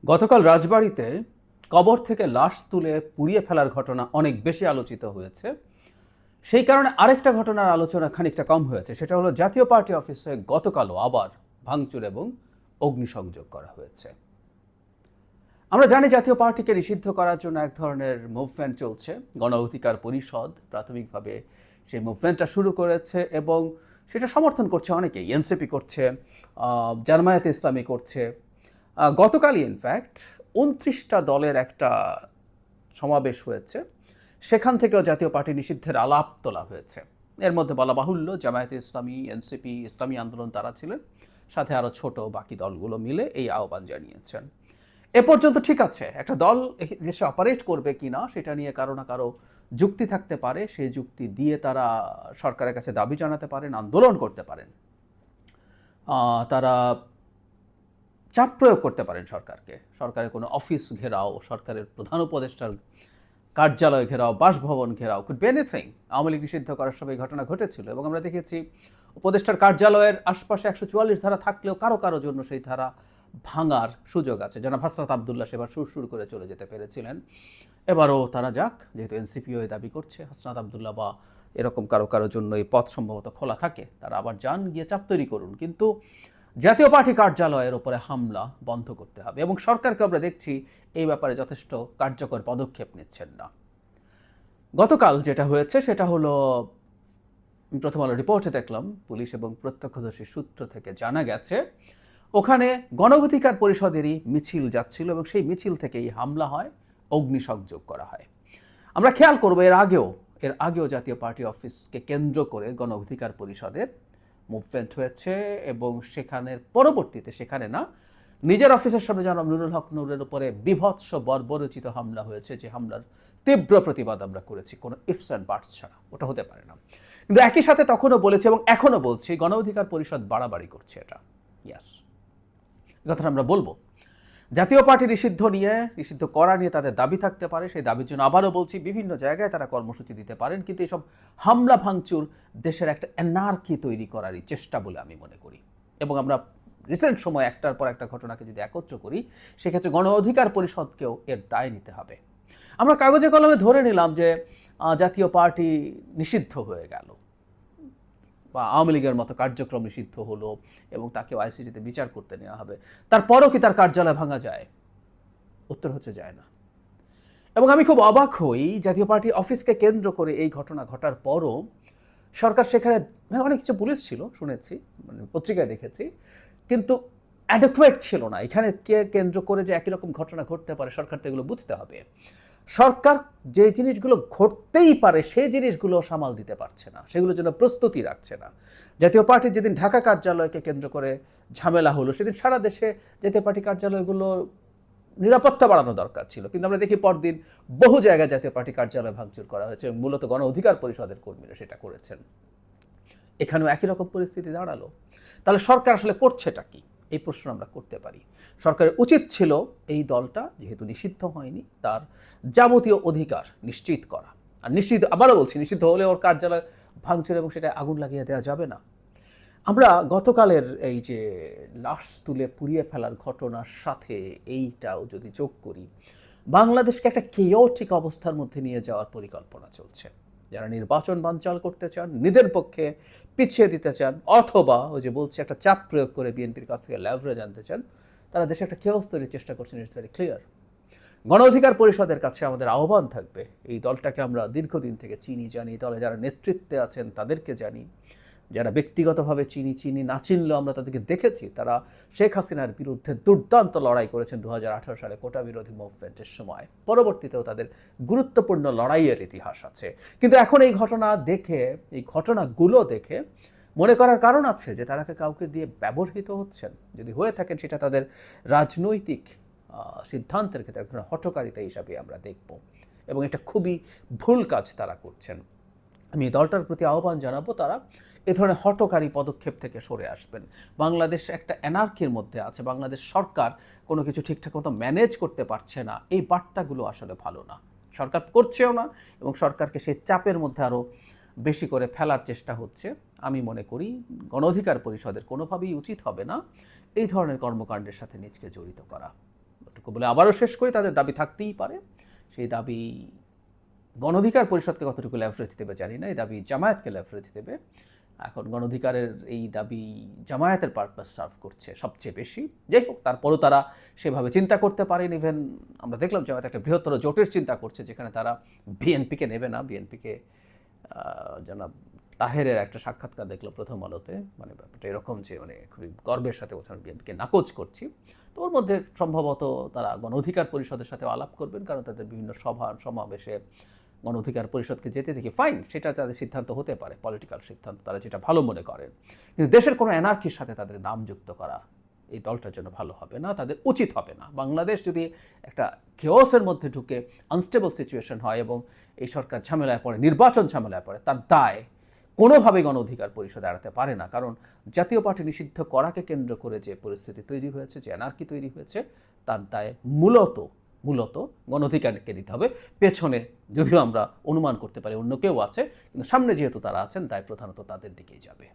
গতকাল রাজবাড়ীতে কবর থেকে লাশ তুলে পুড়িয়ে ফেলার ঘটনা অনেক বেশি আলোচিত হয়েছে। সেই কারণে আরেকটা ঘটনার আলোচনা খানিকটা কম হয়েছে, সেটা হলো জাতীয় পার্টি অফিসে গতকালও আবার ভাঙচুর এবং অগ্নিসংযোগ করা হয়েছে। আমরা জানি জাতীয় পার্টিকে নিষিদ্ধ করার জন্য এক ধরনের মুভমেন্ট চলছে। গণ অধিকার পরিষদ প্রাথমিকভাবে সেই মুভমেন্টটা শুরু করেছে এবং সেটা সমর্থন করছে অনেকেই। এনসিপি করছে, জামায়াতে ইসলামী করছে। গতকালই ইনফ্যাক্ট ২৯টা দলের একটা সমাবেশ হয়েছে, সেখান থেকেও জাতীয় পার্টি নিষিদ্ধের আলাপ তোলা হয়েছে। এর মধ্যে বলা বাহুল্য জামায়াতে ইসলামী, এনসিপি, ইসলামী আন্দোলন তারা ছিলেন, সাথে আরও ছোট বাকি দলগুলো মিলে এই আহ্বান জানিয়েছেন। এ পর্যন্ত ঠিক আছে। একটা দল দেশে অপারেট করবে কিনা সেটা নিয়ে কারো না কারো যুক্তি থাকতে পারে, সেই যুক্তি দিয়ে তারা সরকারের কাছে দাবি জানাতে পারেন, আন্দোলন করতে পারেন, তারা চাপ প্রয়োগ করতে পারেন সরকারকে। সরকারের কোনো অফিস ঘেরাও, সরকারের প্রধান উপদেষ্টার কার্যালয় ঘেরাও, বাসভবন ঘেরাও, could be anything. Awami League নিষিদ্ধ করার সময় ঘটনা ঘটেছিল এবং আমরা দেখেছি উপদেষ্টার কার্যালয়ের আশপাশে ১৪৪ ধারা থাকলেও কারো কারো জন্য সেই ধারা ভাঙার সুযোগ আছে। জনাব হাসনাত আবদুল্লাহ সেবার সুর করে চলে যেতে পেরেছিলেন। এবারও তারা যাক, যেহেতু এনসিপিও দাবি করছে হাসনাত আবদুল্লাহ বা এরকম কারো কারো জন্য এই পথ সম্ভবত খোলা থাকে, তারা আবার যান, গিয়ে চাপ তৈরি করুন। কিন্তু জাতীয় পার্টি কার্যালয়ের উপরে হামলা বন্ধ করতে হবে এবং সরকারকে আমরা দেখছি এই ব্যাপারে যথেষ্ট কার্যকর পদক্ষেপ নিচ্ছেন না। গতকাল যেটা হয়েছে সেটা হলো, প্রথম আলো রিপোর্টে দেখলাম পুলিশ এবং প্রত্যক্ষদর্শী সূত্র থেকে জানা গেছে ওখানে গণ অধিকার পরিষদেরই মিছিল যাচ্ছিল এবং সেই মিছিল থেকেই হামলা হয়, অগ্নিসংযোগ করা হয়। আমরা খেয়াল করবো এর আগেও জাতীয় পার্টি অফিসকে কেন্দ্র করে গণ অধিকার পরিষদের মুভমেন্ট হয়েছে এবং সেখানের পরবর্তীতে সেখানে না, নিজের অফিসের সামনে জনাব নুরুল হক নূরের উপরে বিভৎস বর্বরচিত হামলা হয়েছে, যে হামলার তীব্র প্রতিবাদ আমরা করেছি, কোনো ইফস অ্যান্ড বাটস ছাড়া। ওটা হতে পারে না। কিন্তু একই সাথে তখনও বলেছি এবং এখনও বলছি, গণ অধিকার পরিষদ বাড়াবাড়ি করছে। এটা ইয়াস, কথাটা আমরা বলবো। জাতীয় পার্টি নিষিদ্ধ করা নিয়ে তাদের দাবি থাকতে পারে, সেই দাবির জন্য আবারও বলছি বিভিন্ন জায়গায় তারা কর্মসূচি দিতে পারেন, কিন্তু এসব হামলা ভাঙচুর দেশের একটা অ্যানার্কি তৈরি করারই চেষ্টা বলে আমি মনে করি। এবং আমরা রিসেন্ট সময় একটার পর একটা ঘটনাকে যদি একত্র করি, সেক্ষেত্রে গণ অধিকার পরিষদকেও এর দায় নিতে হবে। আমরা কাগজে কলমে ধরে নিলাম যে জাতীয় পার্টি নিষিদ্ধ হয়ে গেল বা আওয়ামী লীগের মতো কার্যক্রম নিষিদ্ধ হলো এবং তাকে আইসিটিতে বিচার করতে নেওয়া হবে, তারপরও কি তার কার্যালয় ভাঙা যায়? উত্তর হচ্ছে যায় না। এবং আমি খুব অবাক হই, জাতীয় পার্টি অফিসকে কেন্দ্র করে এই ঘটনা ঘটার পরও সরকার সেখানে, অনেক কিছু পুলিশ ছিল শুনেছি, মানে পত্রিকায় দেখেছি, কিন্তু অ্যাডেকুয়েট ছিল না। এখানে কে কেন্দ্র করে যে একই রকম ঘটনা ঘটতে পারে, সরকার তো এগুলো বুঝতে হবে। সরকার যে জিনিসগুলো ঘটতেই পারে সেই জিনিসগুলো সামাল দিতে পারছে না, সেগুলোর জন্য প্রস্তুতি রাখছে না। জাতীয় পার্টির যেদিন ঢাকা কার্যালয়কে কেন্দ্র করে ঝামেলা হলো, সেদিন সারা দেশে জাতীয় পার্টি কার্যালয়গুলো নিরাপত্তা বাড়ানো দরকার ছিল, কিন্তু আমরা দেখি পরদিন বহু জায়গায় জাতীয় পার্টি কার্যালয় ভাঙচুর করা হয়েছে, মূলত গণ অধিকার পরিষদের কর্মীরা সেটা করেছেন। এখানেও একই রকম পরিস্থিতি দাঁড়ালো। তাহলে সরকার আসলে করছেটা কি, এই প্রশ্ন আমরা করতে পারি। সরকারের উচিত ছিল এই দলটা যেহেতু নিষিদ্ধ হয়নি, তার যাবতীয় অধিকার নিশ্চিত করা। আর আবারও বলছি, নিষিদ্ধ হলে ওর কার্যালয় ভাঙচুর এবং সেটা আগুন লাগিয়ে দেওয়া যাবে না। আমরা গতকালের এই যে লাশ তুলে পুড়িয়ে ফেলার ঘটনার সাথে এইটাও যদি যোগ করি, বাংলাদেশকে একটা কেওটিক অবস্থার মধ্যে নিয়ে যাওয়ার পরিকল্পনা চলছে। যারা নির্বাচন বানচাল করতে চান, নিজের পক্ষে পিছিয়ে দিতে চান, অথবা ওই যে বলছে একটা চাপ প্রয়োগ করে বিএনপির কাছ থেকে লেভারেজ আনতে চান, তারা দেশে একটা কেওস তৈরির চেষ্টা করছেন। It's very clear. গণ অধিকার পরিষদের কাছে আমাদের আহ্বান থাকবে, এই দলটাকে আমরা দীর্ঘদিন থেকে চিনি, জানি, দলে যারা নেতৃত্বে আছেন তাদেরকে জানি, যারা ব্যক্তিগতভাবে চিনি না চিনলেও আমরা তাদেরকে দেখেছি, তারা শেখ হাসিনার বিরুদ্ধে দুর্দান্ত লড়াই করেছেন 2018 সালে কোটা বিরোধী মুভমেন্টের সময়। পরবর্তীতেও তাদের গুরুত্বপূর্ণ লড়াইয়ের ইতিহাস আছে। কিন্তু এখন এই ঘটনাগুলো দেখে মনে করার কারণ আছে যে তারা কাউকে দিয়ে ব্যবহৃত হচ্ছেন। যদি হয়ে থাকেন সেটা তাদের রাজনৈতিক সিদ্ধান্তের ক্ষেত্রে হঠকারিতা হিসাবে আমরা দেখব এবং এটা খুবই ভুল কাজ তারা করছেন। আমি দলটার প্রতি আহ্বান জানাবো, তারা এ ধরনের হঠকারী পদক্ষেপ থেকে সরে আসবেন। বাংলাদেশ একটা অ্যানার্কির মধ্যে আছে, বাংলাদেশ সরকার কোনো কিছু ঠিকঠাক মতো ম্যানেজ করতে পারছে না, এই বার্তাগুলো আসলে ভালো না। সরকার করছেও না এবং সরকারকে সেই চাপের মধ্যে আরও বেশি করে ফেলার চেষ্টা হচ্ছে। আমি মনে করি গণ অধিকার পরিষদের কোনোভাবেই উচিত হবে না এই ধরনের কর্মকাণ্ডের সাথে নিজকে জড়িত করা। এতটুকু বলে আবারও শেষ করি, তাদের দাবি থাকতেই পারে। সেই দাবি গণ অধিকার পরিষদকে কতটুকু লেভারেজ দেবে জানি না, এই দাবি জামায়াতকে লেভারেজ দেবে। এখন গণ অধিকারের এই দাবি জামায়াতের পারপাস সার্ভ করছে সবচেয়ে বেশি। যাই হোক, তারপরও তারা সেভাবে চিন্তা করতে পারেন। ইভেন আমরা দেখলাম জামায়াত একটা বৃহত্তর জোটের চিন্তা করছে, যেখানে তারা বিএনপিকে নেবে না। বিএনপিকে জনাব তাহেরের একটা সাক্ষাৎকার দেখলো প্রথম আলোতে, মানে ব্যাপারটা এরকম যে মানে খুবই গর্বের সাথে বলছেন বিএনপিকে নাকচ করছি। তো ওর মধ্যে সম্ভবত তারা গণ অধিকার পরিষদের সাথে আলাপ করবেন, কারণ তাদের বিভিন্ন সভা সমাবেশে গণ অধিকার পরিষদকে যেতে দেখি, ফাইন, সেটা তাদের সিদ্ধান্ত হতে পারে, পলিটিক্যাল সিদ্ধান্ত, তারা যেটা ভালো মনে করেন। কিন্তু দেশের কোনো এনার্কির সাথে তাদের নাম যুক্ত করা এই দলটার জন্য ভালো হবে না, তাদের উচিত হবে না। বাংলাদেশ যদি একটা কেওসের মধ্যে ঢুকে আনস্টেবল সিচুয়েশন হয় এবং এই সরকার ঝামেলায় পড়ে, নির্বাচন ঝামেলায় পড়ে, তার দায় কোনোভাবেই গণ অধিকার পরিষদ এড়াতে পারে না। কারণ জাতীয় পার্টি নিষিদ্ধ করাকে কেন্দ্র করে যে পরিস্থিতি তৈরি হয়েছে, যে এনার্কি তৈরি হয়েছে, তার দায় মূলত গণ অধিকারকে নিতে হবে। পেছনে যদিও আমরা অনুমান করতে পারি অন্য কেউ আছে, কিন্তু সামনে যেহেতু তারা আছেন, দায় প্রধানত তাদের দিকেই যাবে।